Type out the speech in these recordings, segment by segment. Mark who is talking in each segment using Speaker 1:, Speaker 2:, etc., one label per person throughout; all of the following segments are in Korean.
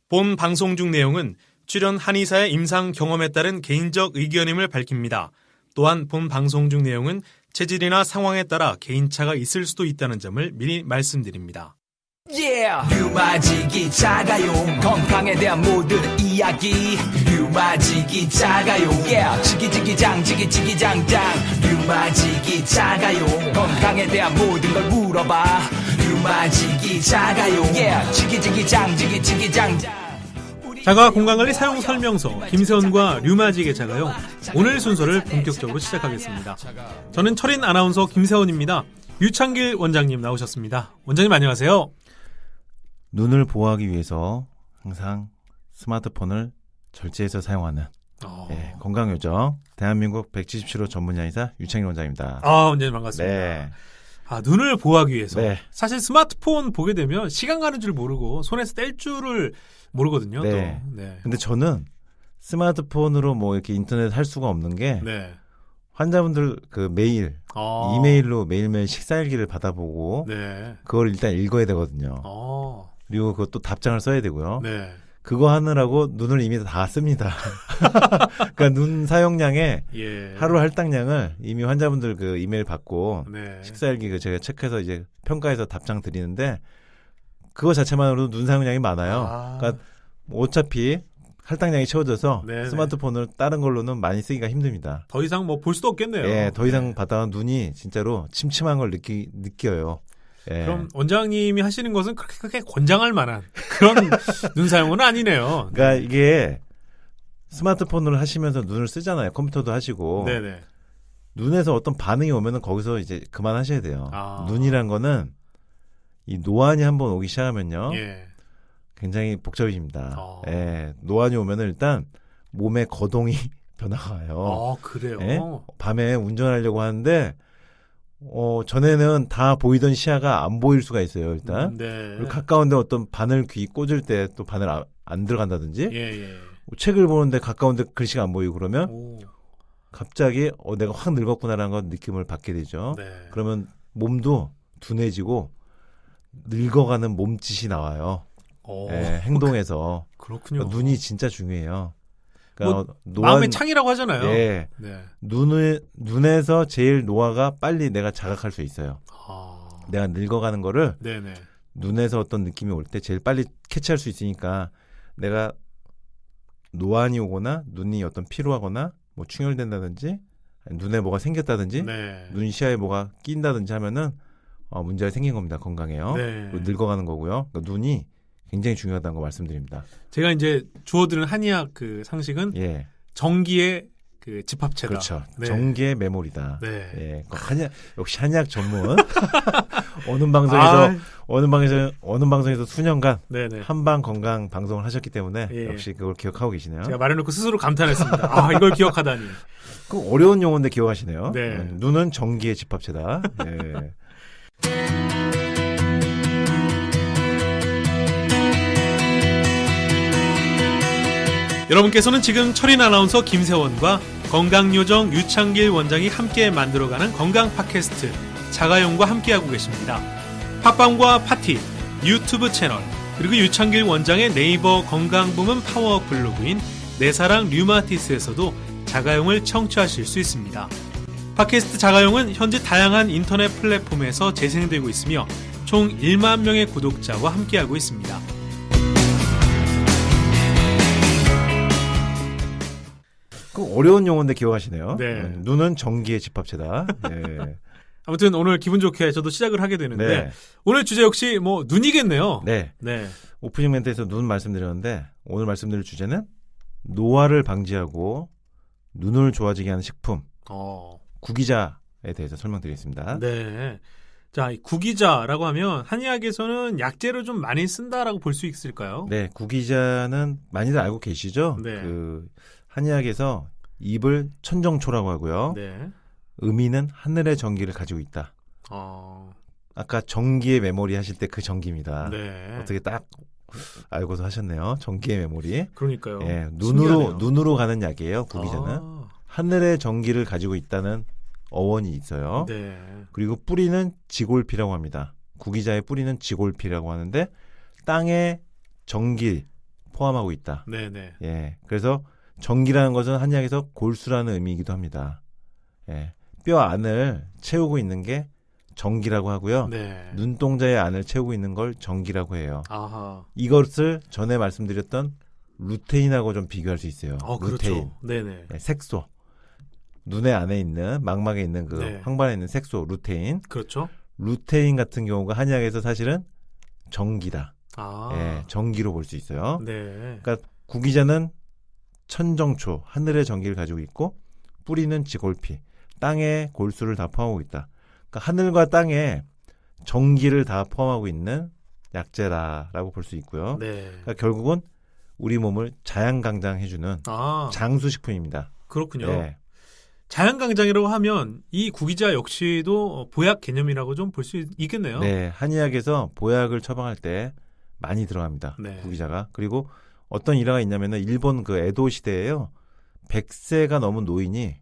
Speaker 1: 본 방송 중 내용은 출연 한의사의 임상 경험에 따른 개인적 의견임을 밝힙니다. 또한 본 방송 중 내용은 체질이나 상황에 따라 개인차가 있을 수도 있다는 점을 미리 말씀드립니다.
Speaker 2: 류마지기 작아요. 건강에 대한 모든 이야기 류마지기 작아요. 지기지기장 지기지기장장 류마지기 작아요. 건강에 대한 모든 걸 물어봐. 류마지기 작아요. 지기지기장 지기지기장장.
Speaker 1: 자가 건강관리 사용 설명서 김세원과 류마지기 자가용, 오늘 순서를 본격적으로 시작하겠습니다. 저는 철인 아나운서 김세원입니다. 유창길 원장님 나오셨습니다. 원장님 안녕하세요.
Speaker 3: 눈을 보호하기 위해서 항상 스마트폰을 절제해서 사용하는 건강요정 대한민국 177호 전문의사 유창길 원장입니다.
Speaker 1: 원장님 반갑습니다.
Speaker 3: 네.
Speaker 1: 눈을 보호하기 위해서.
Speaker 3: 네.
Speaker 1: 사실 스마트폰 보게 되면 시간 가는 줄 모르고 손에서 뗄 줄을 모르거든요.
Speaker 3: 네.
Speaker 1: 또. 네.
Speaker 3: 근데 저는 스마트폰으로 뭐 이렇게 인터넷 할 수가 없는 게
Speaker 1: 네.
Speaker 3: 환자분들 그 메일, 이메일로 매일매일 식사일기를 받아보고
Speaker 1: 네.
Speaker 3: 그걸 일단 읽어야 되거든요. 그리고 그것도 답장을 써야 되고요.
Speaker 1: 네.
Speaker 3: 그거 하느라고 눈을 이미 다 씁니다. 그러니까 눈 사용량의 하루 할당량을 이미 환자분들 그 이메일 받고 식사일기 그 제가 체크해서 이제 평가해서 답장 드리는데 그거 자체만으로도 눈 사용량이 많아요. 그러니까 어차피 할당량이 채워져서 스마트폰을 다른 걸로는 많이 쓰기가 힘듭니다.
Speaker 1: 더 이상 뭐 볼 수도 없겠네요.
Speaker 3: 예, 더 이상 받아가 눈이 진짜로 침침한 걸 느껴요. 예.
Speaker 1: 그럼 원장님이 하시는 것은 그렇게 권장할 만한 그런 눈 사용은 아니네요.
Speaker 3: 그러니까 이게 스마트폰을 하시면서 눈을 쓰잖아요. 컴퓨터도 하시고.
Speaker 1: 네네.
Speaker 3: 눈에서 어떤 반응이 오면은 거기서 이제 그만하셔야 돼요. 눈이란 거는 이 노안이 한번 오기 시작하면요. 굉장히 복잡해집니다. 예. 노안이 오면은 일단 몸에 거동이 변화가 와요.
Speaker 1: 그래요?
Speaker 3: 예? 밤에 운전하려고 하는데 전에는 다 보이던 시야가 안 보일 수가 있어요, 일단. 그리고 가까운데 어떤 바늘 귀 꽂을 때 또 바늘 안 들어간다든지. 책을 보는데 가까운데 글씨가 안 보이고 그러면 갑자기 내가 확 늙었구나라는 건 느낌을 받게 되죠. 그러면 몸도 둔해지고 늙어가는 몸짓이 나와요. 행동에서.
Speaker 1: 그렇군요.
Speaker 3: 그러니까 눈이 진짜 중요해요. 그러니까
Speaker 1: 마음의 창이라고 하잖아요.
Speaker 3: 네. 눈에서 제일 노화가 빨리 내가 자각할 수 있어요. 내가 늙어가는 거를 눈에서 어떤 느낌이 올 때 제일 빨리 캐치할 수 있으니까 내가 노안이 오거나 눈이 어떤 피로하거나 뭐 충혈된다든지 눈에 뭐가 생겼다든지 눈 시야에 뭐가 낀다든지 하면은 문제가 생긴 겁니다. 건강에요. 늙어가는 거고요. 그러니까 눈이 굉장히 중요하다는 거 말씀드립니다.
Speaker 1: 제가 이제 주워드는 한의학 그 상식은 전기의 그 집합체다.
Speaker 3: 그렇죠. 전기의 메모리다. 역시 한의학 전문. 어느 방송에서 수년간 한방 건강 방송을 하셨기 때문에 역시 그걸 기억하고 계시네요.
Speaker 1: 제가 말해놓고 스스로 감탄했습니다. 이걸 기억하다니.
Speaker 3: 그 어려운 용어인데 기억하시네요.
Speaker 1: 네.
Speaker 3: 눈은 전기의 집합체다.
Speaker 1: 여러분께서는 지금 철인 아나운서 김세원과 건강요정 유창길 원장이 함께 만들어가는 건강 팟캐스트 자가용과 함께하고 계십니다. 팟빵과 파티, 유튜브 채널, 그리고 유창길 원장의 네이버 건강부문 파워 블로그인 내 사랑 류마티스에서도 자가용을 청취하실 수 있습니다. 팟캐스트 자가용은 현재 다양한 인터넷 플랫폼에서 재생되고 있으며 총 1만 명의 구독자와 함께하고 있습니다.
Speaker 3: 어려운 용어인데 기억하시네요. 눈은 전기의 집합체다.
Speaker 1: 아무튼 오늘 기분 좋게 저도 시작을 하게 되는데 오늘 주제 역시 뭐 눈이겠네요.
Speaker 3: 오프닝 멘트에서 눈 말씀드렸는데 오늘 말씀드릴 주제는 노화를 방지하고 눈을 좋아지게 하는 식품 구기자에 대해서 설명드리겠습니다.
Speaker 1: 자, 이 구기자라고 하면 한의학에서는 약재를 좀 많이 쓴다라고 볼 수 있을까요?
Speaker 3: 네, 구기자는 많이들 알고 계시죠? 그 한의학에서 잎을 천정초라고 하고요. 의미는 하늘의 전기를 가지고 있다. 아까 전기의 메모리 하실 때 그 전기입니다. 어떻게 딱 알고서 하셨네요. 전기의 메모리.
Speaker 1: 그러니까요.
Speaker 3: 눈으로 가는 약이에요. 구기자는 하늘의 전기를 가지고 있다는 어원이 있어요. 그리고 뿌리는 지골피라고 합니다. 구기자의 뿌리는 지골피라고 하는데 땅의 전기 포함하고 있다.
Speaker 1: 네네.
Speaker 3: 예, 그래서 정기라는 것은 한의학에서 골수라는 의미이기도 합니다. 예, 뼈 안을 채우고 있는 게 정기라고 하고요.
Speaker 1: 네.
Speaker 3: 눈동자의 안을 채우고 있는 걸 정기라고 해요.
Speaker 1: 아하.
Speaker 3: 이것을 전에 말씀드렸던 루테인하고 좀 비교할 수 있어요. 루테인.
Speaker 1: 그렇죠. 네네.
Speaker 3: 네, 색소. 눈의 안에 있는 망막에 있는 그
Speaker 1: 네.
Speaker 3: 황반에 있는 색소 루테인.
Speaker 1: 그렇죠.
Speaker 3: 루테인 같은 경우가 한의학에서 사실은 정기다.
Speaker 1: 아.
Speaker 3: 예, 정기로 볼 수 있어요.
Speaker 1: 네.
Speaker 3: 그러니까 구기자는 천정초, 하늘의 정기를 가지고 있고 뿌리는 지골피, 땅의 골수를 다 포함하고 있다. 그러니까 하늘과 땅의 정기를 다 포함하고 있는 약재라라고 볼 수 있고요.
Speaker 1: 네.
Speaker 3: 그러니까 결국은 우리 몸을 자양강장해주는
Speaker 1: 아,
Speaker 3: 장수식품입니다.
Speaker 1: 그렇군요.
Speaker 3: 네.
Speaker 1: 자연강장이라고 하면 이 구기자 역시도 보약 개념이라고 좀 볼 수 있겠네요.
Speaker 3: 네, 한의학에서 보약을 처방할 때 많이 들어갑니다.
Speaker 1: 네.
Speaker 3: 구기자가. 그리고 어떤 일화가 있냐면은 일본 그 에도 시대에요. 100세가 넘은 노인이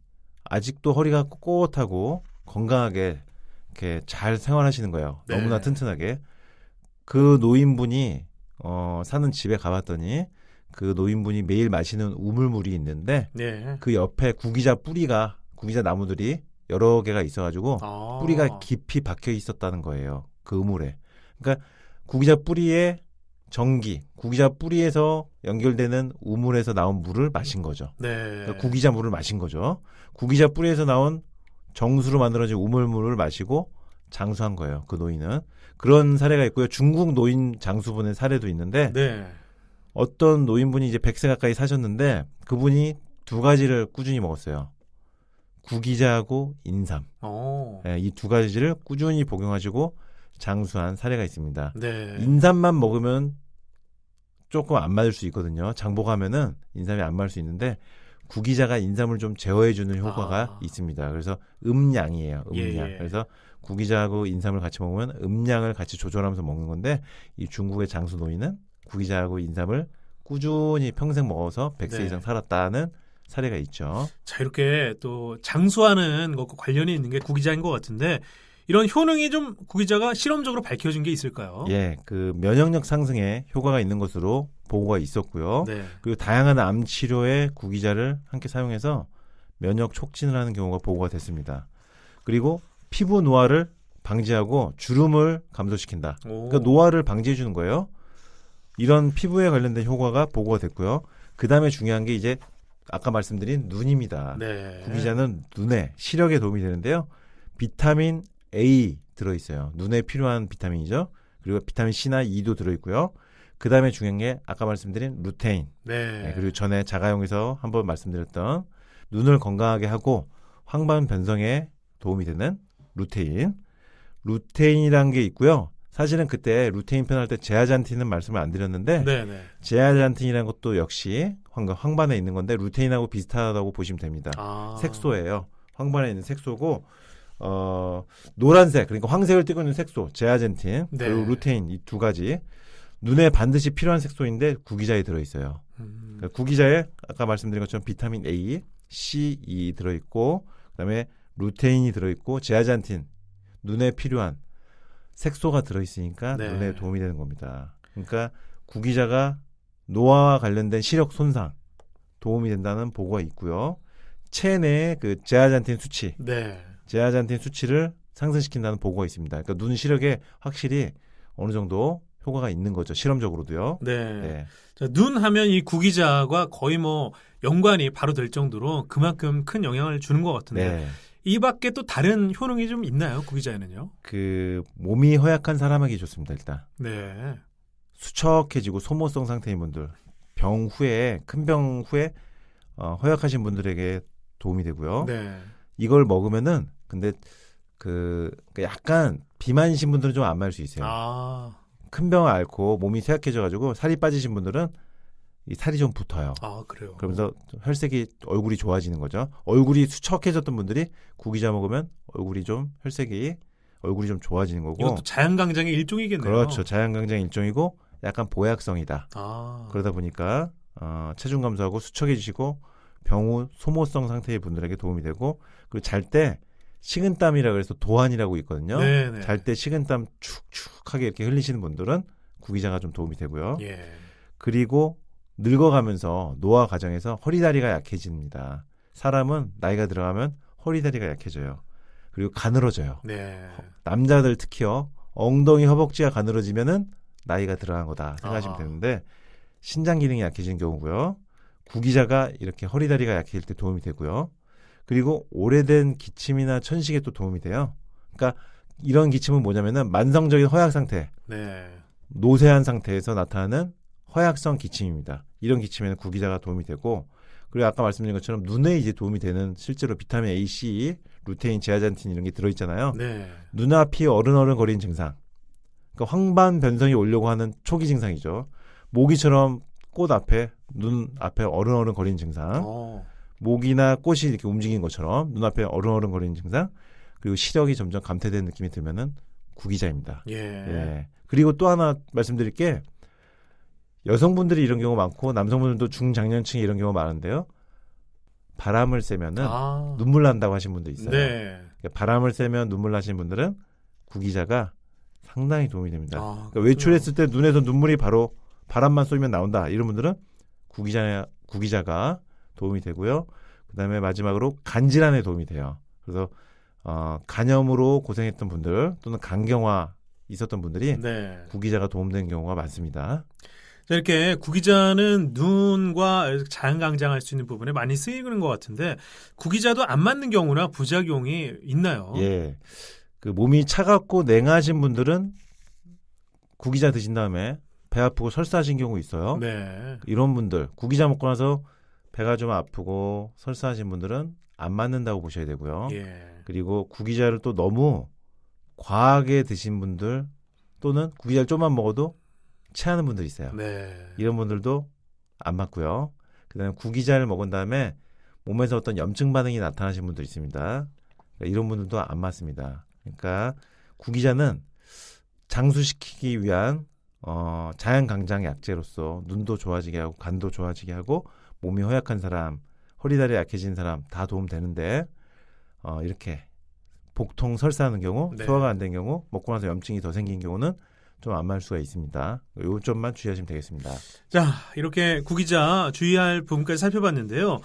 Speaker 3: 아직도 허리가 꼿꼿하고 건강하게 이렇게 잘 생활하시는 거예요.
Speaker 1: 네.
Speaker 3: 너무나 튼튼하게. 그 노인분이 사는 집에 가봤더니 그 노인분이 매일 마시는 우물물이 있는데
Speaker 1: 네.
Speaker 3: 그 옆에 구기자 나무들이 여러 개가 있어가지고
Speaker 1: 아.
Speaker 3: 뿌리가 깊이 박혀 있었다는 거예요. 그 우물에. 그러니까 구기자 뿌리에 정기, 구기자 뿌리에서 연결되는 우물에서 나온 물을 마신 거죠.
Speaker 1: 네.
Speaker 3: 그러니까 구기자 물을 마신 거죠. 구기자 뿌리에서 나온 정수로 만들어진 우물물을 마시고 장수한 거예요. 그 노인은. 그런 사례가 있고요. 중국 노인 장수분의 사례도 있는데
Speaker 1: 네.
Speaker 3: 어떤 노인분이 이제 100세 가까이 사셨는데 그분이 두 가지를 꾸준히 먹었어요. 구기자하고 인삼. 네, 이 두 가지를 꾸준히 복용하시고 장수한 사례가 있습니다.
Speaker 1: 네.
Speaker 3: 인삼만 먹으면 조금 안 맞을 수 있거든요. 장복하면은 인삼이 안 맞을 수 있는데 구기자가 인삼을 좀 제어해주는 효과가 있습니다. 그래서 음양이에요. 음양.
Speaker 1: 예.
Speaker 3: 그래서 구기자하고 인삼을 같이 먹으면 음양을 같이 조절하면서 먹는 건데 이 중국의 장수 노인은 구기자하고 인삼을 꾸준히 평생 먹어서 100세
Speaker 1: 네.
Speaker 3: 이상 살았다는 사례가 있죠.
Speaker 1: 자, 이렇게 또 장수하는 것과 관련이 있는 게 구기자인 것 같은데 이런 효능이 좀 구기자가 실험적으로 밝혀진 게 있을까요?
Speaker 3: 예, 그 면역력 상승에 효과가 있는 것으로 보고가 있었고요.
Speaker 1: 네.
Speaker 3: 그리고 다양한 암 치료에 구기자를 함께 사용해서 면역 촉진을 하는 경우가 보고가 됐습니다. 그리고 피부 노화를 방지하고 주름을 감소시킨다. 그러니까 노화를 방지해 주는 거예요. 이런 피부에 관련된 효과가 보고가 됐고요. 그 다음에 중요한 게 이제 아까 말씀드린 눈입니다.
Speaker 1: 네.
Speaker 3: 구기자는 눈에 시력에 도움이 되는데요. 비타민 A 들어있어요. 눈에 필요한 비타민이죠. 그리고 비타민 C나 E도 들어있고요. 그 다음에 중요한 게 아까 말씀드린 루테인.
Speaker 1: 네.
Speaker 3: 네, 그리고 전에 자가용에서 한번 말씀드렸던 눈을 건강하게 하고 황반 변성에 도움이 되는 루테인. 루테인이라는 게 있고요. 사실은 그때 루테인 편할 때 제아잔틴은 말씀을 안 드렸는데
Speaker 1: 네.
Speaker 3: 제아잔틴이라는 것도 역시 황반에 있는 건데 루테인하고 비슷하다고 보시면 됩니다. 색소예요. 황반에 있는 색소고 노란색 그러니까 황색을 띠고 있는 색소 제아젠틴
Speaker 1: 네.
Speaker 3: 그리고 루테인 이 두 가지 눈에 반드시 필요한 색소인데 구기자에 들어있어요. 그러니까 구기자에 아까 말씀드린 것처럼 비타민 A, C, E 들어있고 그다음에 루테인이 들어있고 제아잔틴 눈에 필요한 색소가 들어있으니까
Speaker 1: 네.
Speaker 3: 눈에 도움이 되는 겁니다. 그러니까 구기자가 노화와 관련된 시력 손상 도움이 된다는 보고가 있고요. 체내의 그 제아잔틴 수치,
Speaker 1: 네.
Speaker 3: 제아잔틴 수치를 상승시킨다는 보고가 있습니다. 그러니까 눈 시력에 확실히 어느 정도 효과가 있는 거죠. 실험적으로도요.
Speaker 1: 네.
Speaker 3: 네.
Speaker 1: 자, 눈 하면 이 구기자와 거의 뭐 연관이 바로 될 정도로 그만큼 큰 영향을 주는 것 같은데
Speaker 3: 네.
Speaker 1: 이 밖에 또 다른 효능이 좀 있나요? 구기자에는요?
Speaker 3: 그 몸이 허약한 사람에게 좋습니다. 일단
Speaker 1: 네.
Speaker 3: 수척해지고 소모성 상태인 분들, 병 후에 큰 병 후에 허약하신 분들에게 도움이 되고요.
Speaker 1: 네.
Speaker 3: 이걸 먹으면은 근데 그 약간 비만이신 분들은 좀 안 맞을 수 있어요. 큰 병을 앓고 몸이 쇠약해져가지고 살이 빠지신 분들은 이 살이 좀 붙어요.
Speaker 1: 그래요.
Speaker 3: 그러면서 혈색이 얼굴이 좋아지는 거죠. 얼굴이 수척해졌던 분들이 구기자 먹으면 얼굴이 좀 좋아지는 거고.
Speaker 1: 이것도 자연강장의 일종이겠네요.
Speaker 3: 그렇죠. 자연강장 일종이고 약간 보약성이다. 그러다 보니까 체중 감소하고 수척해지시고 병후 소모성 상태의 분들에게 도움이 되고 그리고 잘 때 식은땀이라 그래서 도안이라고 있거든요.
Speaker 1: 네네.
Speaker 3: 잘 때 식은땀 축축하게 이렇게 흘리시는 분들은 구기자가 좀 도움이 되고요.
Speaker 1: 예.
Speaker 3: 그리고 늙어가면서 노화 과정에서 허리다리가 약해집니다. 사람은 나이가 들어가면 허리다리가 약해져요. 그리고 가늘어져요.
Speaker 1: 네.
Speaker 3: 남자들 특히요. 엉덩이 허벅지가 가늘어지면은 나이가 들어간 거다 생각하시면 되는데 신장 기능이 약해지는 경우고요. 구기자가 이렇게 허리다리가 약해질 때 도움이 되고요. 그리고 오래된 기침이나 천식에 또 도움이 돼요. 그러니까 이런 기침은 뭐냐면은 만성적인 허약 상태,
Speaker 1: 네.
Speaker 3: 노쇠한 상태에서 나타나는 허약성 기침입니다. 이런 기침에는 구기자가 도움이 되고, 그리고 아까 말씀드린 것처럼 눈에 이제 도움이 되는 실제로 비타민 A, C, 루테인, 제아잔틴 이런 게 들어있잖아요.
Speaker 1: 네.
Speaker 3: 눈앞이 어른어른 거리는 증상. 그러니까 황반 변성이 오려고 하는 초기 증상이죠. 모기처럼 꽃 앞에, 눈 앞에 어른어른 거리는 증상. 모기나 꽃이 이렇게 움직이는 것처럼 눈앞에 어른어른 거리는 증상. 그리고 시력이 점점 감퇴되는 느낌이 들면은 구기자입니다. 예. 그리고 또 하나 말씀드릴 게 여성분들이 이런 경우 많고 남성분들도 중장년층이 이런 경우 많은데요. 바람을 쐬면은 눈물 난다고 하신 분도 있어요.
Speaker 1: 네.
Speaker 3: 그러니까 바람을 쐬면 눈물 나시는 분들은 구기자가 상당히 도움이 됩니다. 그러니까 외출했을 때 눈에서 눈물이 바로 바람만 쏘면 나온다. 이런 분들은 구기자가 도움이 되고요. 그다음에 마지막으로 간질환에 도움이 돼요. 그래서 간염으로 고생했던 분들 또는 간경화 있었던 분들이
Speaker 1: 네.
Speaker 3: 구기자가 도움되는 경우가 많습니다.
Speaker 1: 자, 이렇게 구기자는 눈과 자연강장할 수 있는 부분에 많이 쓰이는 것 같은데 구기자도 안 맞는 경우나 부작용이 있나요?
Speaker 3: 예, 그 몸이 차갑고 냉하신 분들은 구기자 드신 다음에 배 아프고 설사하신 경우 있어요.
Speaker 1: 네.
Speaker 3: 이런 분들 구기자 먹고 나서 배가 좀 아프고 설사하신 분들은 안 맞는다고 보셔야 되고요.
Speaker 1: 예.
Speaker 3: 그리고 구기자를 또 너무 과하게 드신 분들 또는 구기자를 좀만 먹어도 체하는 분들 있어요.
Speaker 1: 네.
Speaker 3: 이런 분들도 안 맞고요. 그다음에 구기자를 먹은 다음에 몸에서 어떤 염증 반응이 나타나신 분들 있습니다. 그러니까 이런 분들도 안 맞습니다. 그러니까 구기자는 장수시키기 위한 자연강장 약재로서 눈도 좋아지게 하고 간도 좋아지게 하고 몸이 허약한 사람, 허리다리 약해진 사람 다 도움 되는데 이렇게 복통 설사하는 경우,
Speaker 1: 네.
Speaker 3: 소화가 안 된 경우, 먹고 나서 염증이 더 생긴 경우는 좀 안 맞을 수가 있습니다. 요 점만 주의하시면 되겠습니다.
Speaker 1: 자, 이렇게 구기자 주의할 부분까지 살펴봤는데요.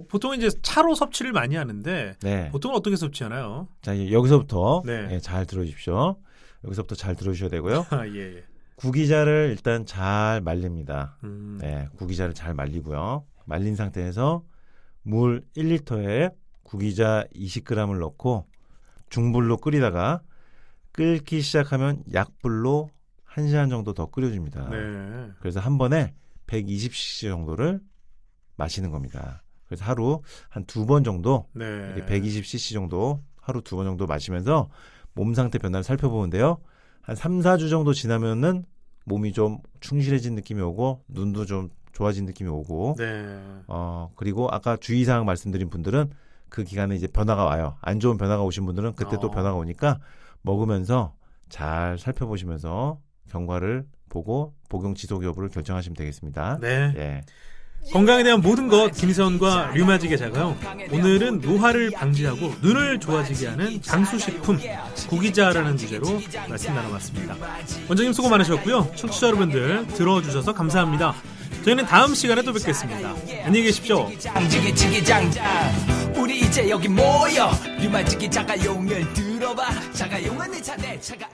Speaker 1: 보통 이제 차로 섭취를 많이 하는데
Speaker 3: 네.
Speaker 1: 보통 어떻게 섭취하나요?
Speaker 3: 자, 이제 여기서부터
Speaker 1: 네.
Speaker 3: 예, 잘 들어주십시오. 여기서부터 잘 들어주셔야 되고요.
Speaker 1: 예.
Speaker 3: 구기자를 일단 잘 말립니다.
Speaker 1: 음.
Speaker 3: 네, 구기자를 잘 말리고요. 말린 상태에서 물 1리터에 구기자 20g을 넣고 중불로 끓이다가 끓기 시작하면 약불로 1시간 정도 더 끓여줍니다.
Speaker 1: 네.
Speaker 3: 그래서 한 번에 120cc 정도를 마시는 겁니다. 그래서 하루 한 2번 정도
Speaker 1: 네.
Speaker 3: 120cc 정도 하루 2번 정도 마시면서 몸 상태 변화를 살펴보는데요. 한 3, 4주 정도 지나면은 몸이 좀 충실해진 느낌이 오고 눈도 좀 좋아진 느낌이 오고
Speaker 1: 네.
Speaker 3: 그리고 아까 주의사항 말씀드린 분들은 그 기간에 이제 변화가 와요. 안 좋은 변화가 오신 분들은 그때 또 변화가 오니까 먹으면서 잘 살펴보시면서 경과를 보고 복용 지속 여부를 결정하시면 되겠습니다.
Speaker 1: 네.
Speaker 3: 예.
Speaker 1: 건강에 대한 모든 것 김세원과 류마지게 자가요. 오늘은 노화를 방지하고 눈을 좋아지게 하는 장수식품 구기자라는 주제로 말씀 나눠봤습니다. 원장님 수고 많으셨고요. 청취자 여러분들 들어주셔서 감사합니다. 저희는 다음 시간에 또 뵙겠습니다. 안녕히 계십시오.
Speaker 2: 장지기장장 우리 이제 여기 모여 류마지기 자가용을 들어봐 자가용은 내 차내 차가